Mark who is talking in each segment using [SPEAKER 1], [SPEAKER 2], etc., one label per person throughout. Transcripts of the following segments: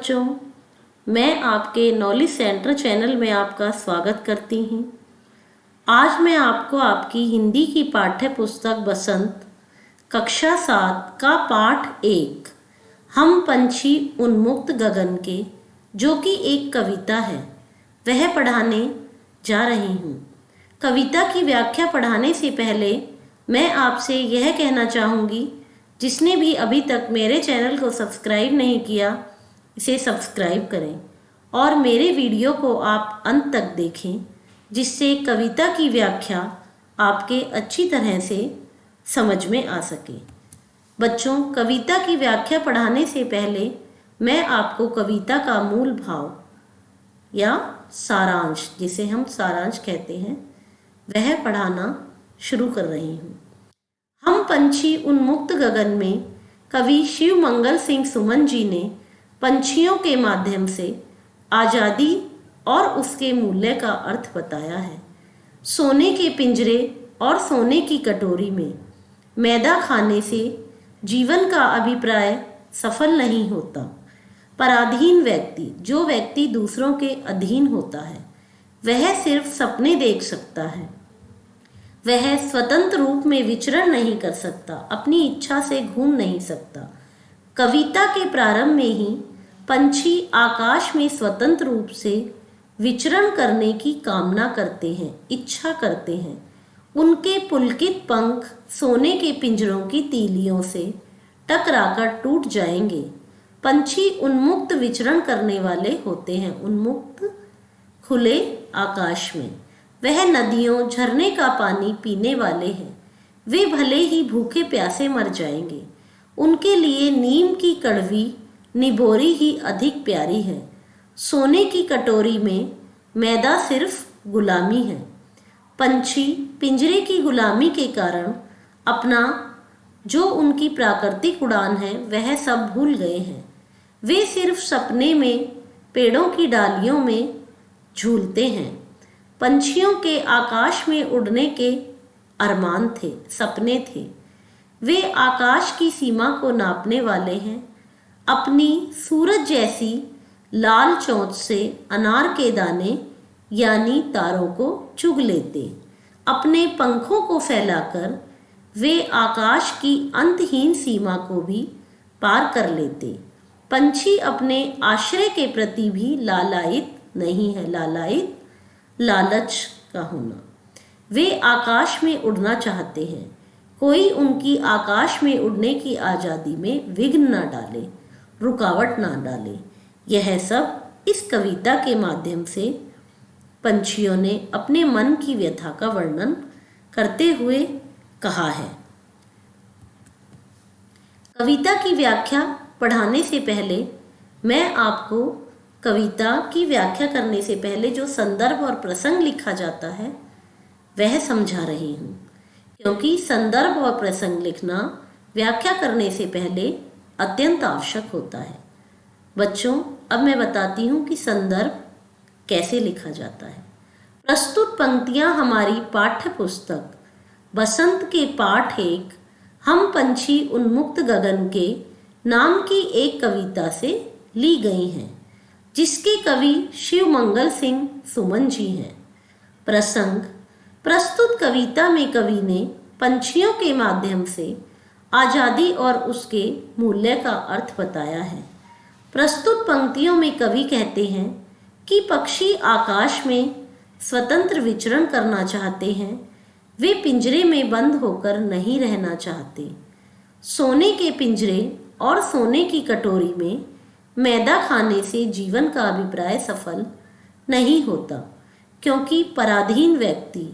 [SPEAKER 1] बच्चों, मैं आपके नॉलेज सेंटर चैनल में आपका स्वागत करती हूँ। आज मैं आपको आपकी हिंदी की पाठ्य पुस्तक बसंत कक्षा 7 का पाठ 1 हम पंछी उन्मुक्त गगन के, जो कि एक कविता है, वह पढ़ाने जा रही हूँ। कविता की व्याख्या पढ़ाने से पहले मैं आपसे यह कहना चाहूँगी, जिसने भी अभी तक मेरे चैनल को सब्सक्राइब नहीं किया, इसे सब्सक्राइब करें और मेरे वीडियो को आप अंत तक देखें, जिससे कविता की व्याख्या आपके अच्छी तरह से समझ में आ सके। बच्चों, कविता की व्याख्या पढ़ाने से पहले मैं आपको कविता का मूल भाव या सारांश, जिसे हम सारांश कहते हैं, वह पढ़ाना शुरू कर रही हूँ। हम पंछी उन्मुक्त गगन में कवि शिव मंगल सिंह सुमन जी ने पंछियों के माध्यम से आज़ादी और उसके मूल्य का अर्थ बताया है। सोने के पिंजरे और सोने की कटोरी में मैदा खाने से जीवन का अभिप्राय सफल नहीं होता। पराधीन व्यक्ति, जो व्यक्ति दूसरों के अधीन होता है, वह सिर्फ सपने देख सकता है। वह स्वतंत्र रूप में विचरण नहीं कर सकता, अपनी इच्छा से घूम नहीं सकता। कविता के प्रारंभ में ही पंछी आकाश में स्वतंत्र रूप से विचरण करने की कामना करते हैं, इच्छा करते हैं। उनके पुलकित पंख सोने के पिंजरों की तीलियों से टकराकर टूट जाएंगे। पंछी उन्मुक्त विचरण करने वाले होते हैं, उन्मुक्त खुले आकाश में। वह नदियों, झरने का पानी पीने वाले हैं। वे भले ही भूखे प्यासे मर जाएंगे, उनके लिए नीम की कड़वी निभोरी ही अधिक प्यारी है। सोने की कटोरी में मैदा सिर्फ गुलामी है। पंछी पिंजरे की गुलामी के कारण अपना जो उनकी प्राकृतिक उड़ान है, वह सब भूल गए हैं। वे सिर्फ सपने में पेड़ों की डालियों में झूलते हैं। पंछियों के आकाश में उड़ने के अरमान थे, सपने थे। वे आकाश की सीमा को नापने वाले हैं। अपनी सूरज जैसी लाल चोंच से अनार के दाने यानी तारों को चुग लेते। अपने पंखों को फैलाकर वे आकाश की अंतहीन सीमा को भी पार कर लेते। पंछी अपने आश्रय के प्रति भी लालायित नहीं है, लालच का होना। वे आकाश में उड़ना चाहते हैं। कोई उनकी आकाश में उड़ने की आज़ादी में विघ्न न डाले, रुकावट ना डाले। यह सब इस कविता के माध्यम से पंछियों ने अपने मन की व्यथा का वर्णन करते हुए कहा है। कविता की व्याख्या पढ़ाने से पहले मैं आपको कविता की व्याख्या करने से पहले जो संदर्भ और प्रसंग लिखा जाता है, वह समझा रही हूँ, क्योंकि संदर्भ और प्रसंग लिखना व्याख्या करने से पहले अत्यंत आवश्यक होता है। बच्चों, अब मैं बताती हूँ कि संदर्भ कैसे लिखा जाता है। प्रस्तुत पंक्तियाँ हमारी पाठ्य पुस्तक बसंत के पाठ 1 हम पंछी उन्मुक्त गगन के नाम की एक कविता से ली गई हैं, जिसके कवि शिव मंगल सिंह सुमन जी हैं। प्रसंग: प्रस्तुत कविता में कवि ने पंछियों के माध्यम से आज़ादी और उसके मूल्य का अर्थ बताया है। प्रस्तुत पंक्तियों में कवि कहते हैं कि पक्षी आकाश में स्वतंत्र विचरण करना चाहते हैं। वे पिंजरे में बंद होकर नहीं रहना चाहते। सोने के पिंजरे और सोने की कटोरी में मैदा खाने से जीवन का अभिप्राय सफल नहीं होता, क्योंकि पराधीन व्यक्ति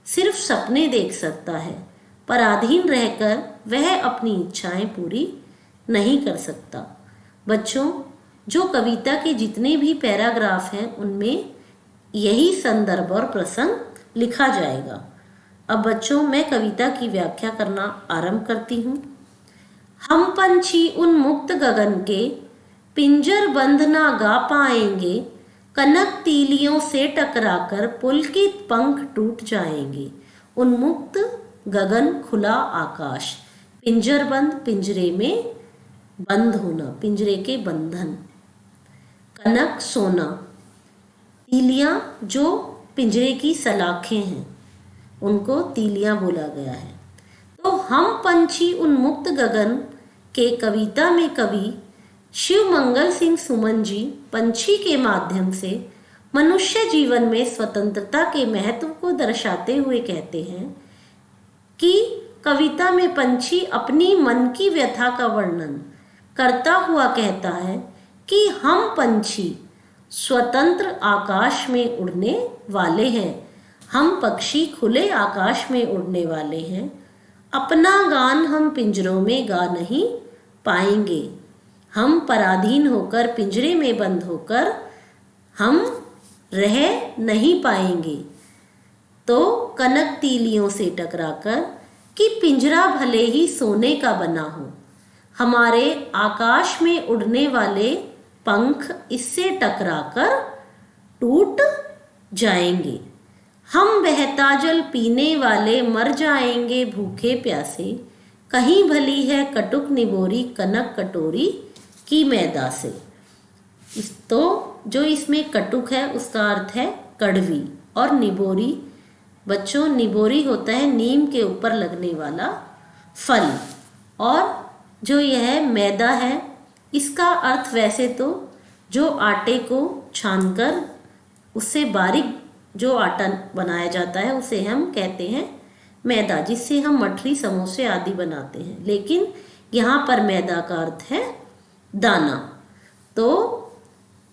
[SPEAKER 1] सिर्फ सपने देख सकता है। पराधीन रहकर वह अपनी इच्छाएं पूरी नहीं कर सकता। बच्चों, जो कविता के जितने भी पैराग्राफ हैं, उनमें यही संदर्भ और प्रसंग लिखा जाएगा। अब बच्चों, मैं कविता की व्याख्या करना आरंभ करती हूँ। हम पंछी उन्मुक्त गगन के पिंजर बंद ना गा पाएंगे, कनक तीलियों से टकराकर पुलकित पंख टूट जाएंगे। उन्मुक्त गगन, खुला आकाश, पिंजर बंद, पिंजरे में बंद होना, पिंजरे के बंधन। कनक सोना। तीलियां जो पिंजरे की सलाखें हैं उनको तीलियां बोला गया है। तो हम पंछी उन्मुक्त गगन के कविता में कवि शिव मंगल सिंह सुमन जी पंछी के माध्यम से मनुष्य जीवन में स्वतंत्रता के महत्व को दर्शाते हुए कहते हैं कि कविता में पंछी अपनी मन की व्यथा का वर्णन करता हुआ कहता है कि हम पंछी स्वतंत्र आकाश में उड़ने वाले हैं। हम पक्षी खुले आकाश में उड़ने वाले हैं। अपना गान हम पिंजरों में गा नहीं पाएंगे। हम पराधीन होकर पिंजरे में बंद होकर हम रह नहीं पाएंगे। तो कनक तीलियों से टकराकर कि पिंजरा भले ही सोने का बना हो, हमारे आकाश में उड़ने वाले पंख इससे टकराकर टूट जाएंगे। हम बहता जल पीने वाले मर जाएंगे भूखे प्यासे। कहीं भली है कटुक निबोरी कनक कटोरी की मैदा से। तो जो इसमें कटुक है उसका अर्थ है कड़वी, और निबोरी बच्चों निबोरी होता है नीम के ऊपर लगने वाला फल, और जो यह मैदा है इसका अर्थ वैसे तो जो आटे को छानकर उससे बारीक जो आटा बनाया जाता है उसे हम कहते हैं मैदा, जिससे हम मठरी समोसे आदि बनाते हैं। लेकिन यहाँ पर मैदा का अर्थ है दाना। तो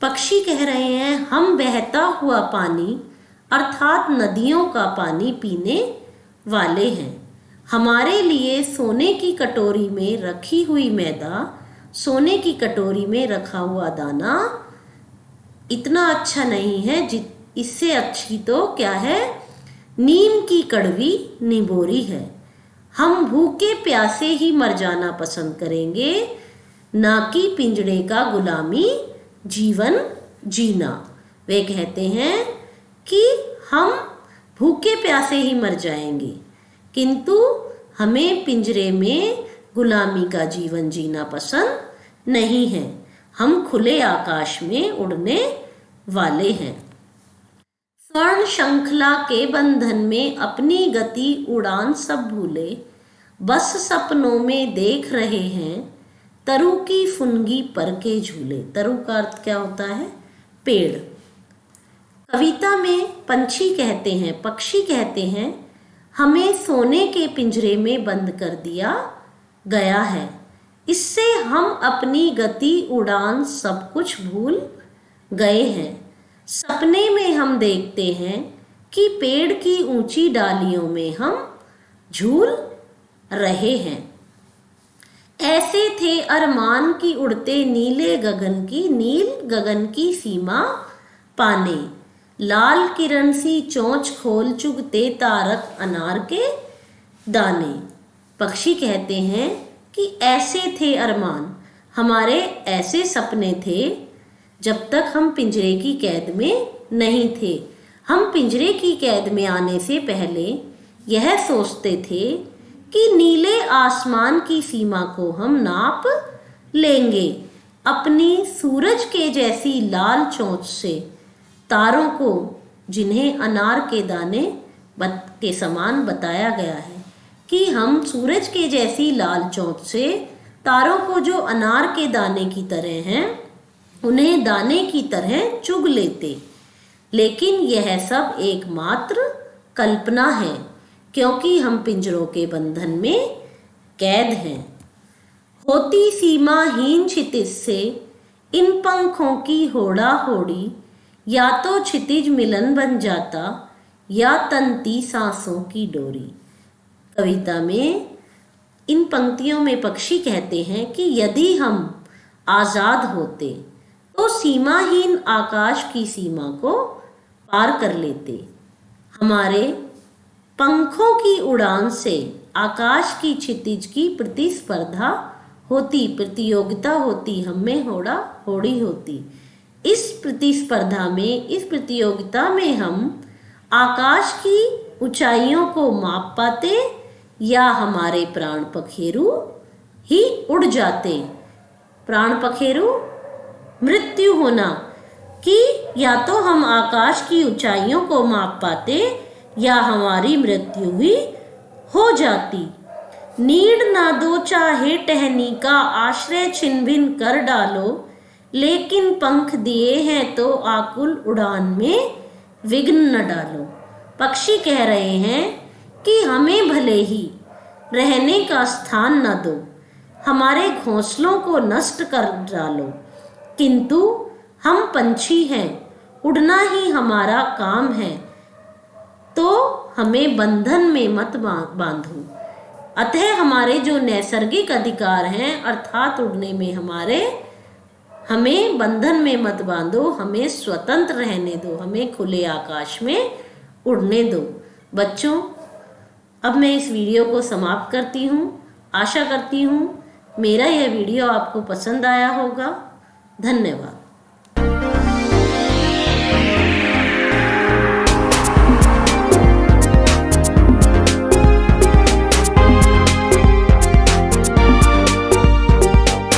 [SPEAKER 1] पक्षी कह रहे हैं हम बहता हुआ पानी अर्थात नदियों का पानी पीने वाले हैं। हमारे लिए सोने की कटोरी में रखी हुई मैदा, सोने की कटोरी में रखा हुआ दाना इतना अच्छा नहीं है। इससे अच्छी तो क्या है, नीम की कड़वी निबोरी है। हम भूखे प्यासे ही मर जाना पसंद करेंगे, ना कि पिंजड़े का गुलामी जीवन जीना। वे कहते हैं कि हम भूखे प्यासे ही मर जाएंगे, किंतु हमें पिंजरे में गुलामी का जीवन जीना पसंद नहीं है। हम खुले आकाश में उड़ने वाले हैं। स्वर्ण श्रृंखला के बंधन में अपनी गति उड़ान सब भूले, बस सपनों में देख रहे हैं तरु की फुनगी पर के झूले। तरु का अर्थ क्या होता है, पेड़। कविता में पंछी कहते हैं, पक्षी कहते हैं हमें सोने के पिंजरे में बंद कर दिया गया है, इससे हम अपनी गति उड़ान सब कुछ भूल गए हैं। सपने में हम देखते हैं कि पेड़ की ऊंची डालियों में हम झूल रहे हैं। ऐसे थे अरमान की उड़ते नीले गगन की, नील गगन की सीमा पाने। लाल किरण सी चोंच खोल चुगते तारक अनार के दाने। पक्षी कहते हैं कि ऐसे थे अरमान, हमारे ऐसे सपने थे जब तक हम पिंजरे की कैद में नहीं थे। हम पिंजरे की कैद में आने से पहले यह सोचते थे कि नीले आसमान की सीमा को हम नाप लेंगे। अपनी सूरज के जैसी लाल चोंच से तारों को, जिन्हें अनार के दाने के समान बताया गया है, कि हम सूरज के जैसी लाल चोंच से तारों को जो अनार के दाने की तरह हैं उन्हें दाने की तरह चुग लेते। लेकिन यह सब एकमात्र कल्पना है, क्योंकि हम पिंजरों के बंधन में कैद हैं। होती सीमाहीन क्षितिज से इन पंखों की होड़ा होड़ी, या तो क्षितिज मिलन बन जाता या तंती सांसों की डोरी। कविता में इन पंक्तियों में पक्षी कहते हैं कि यदि हम आज़ाद होते तो सीमाहीन आकाश की सीमा को पार कर लेते। हमारे पंखों की उड़ान से आकाश की क्षितिज की प्रतिस्पर्धा होती, प्रतियोगिता होती, हमें होड़ा होड़ी होती। इस प्रतिस्पर्धा में, इस प्रतियोगिता में हम आकाश की ऊंचाइयों को माप पाते या हमारे प्राण पखेरु ही उड़ जाते। प्राण पखेरु मृत्यु होना, कि या तो हम आकाश की ऊंचाइयों को माप पाते या हमारी मृत्यु ही हो जाती। नीड ना दो चाहे टहनी का आश्रय छिन भिन कर डालो, लेकिन पंख दिए हैं तो आकुल उड़ान में विघ्न न डालो। पक्षी कह रहे हैं कि हमें भले ही रहने का स्थान न दो, हमारे घोंसलों को नष्ट कर डालो, किंतु हम पंछी हैं, उड़ना ही हमारा काम है, तो हमें बंधन में मत बांधो। अतः हमारे जो नैसर्गिक अधिकार हैं अर्थात उड़ने में हमें बंधन में मत बांधो, हमें स्वतंत्र रहने दो, हमें खुले आकाश में उड़ने दो। बच्चों, अब मैं इस वीडियो को समाप्त करती हूँ। आशा करती हूँ मेरा यह वीडियो आपको पसंद आया होगा। धन्यवाद।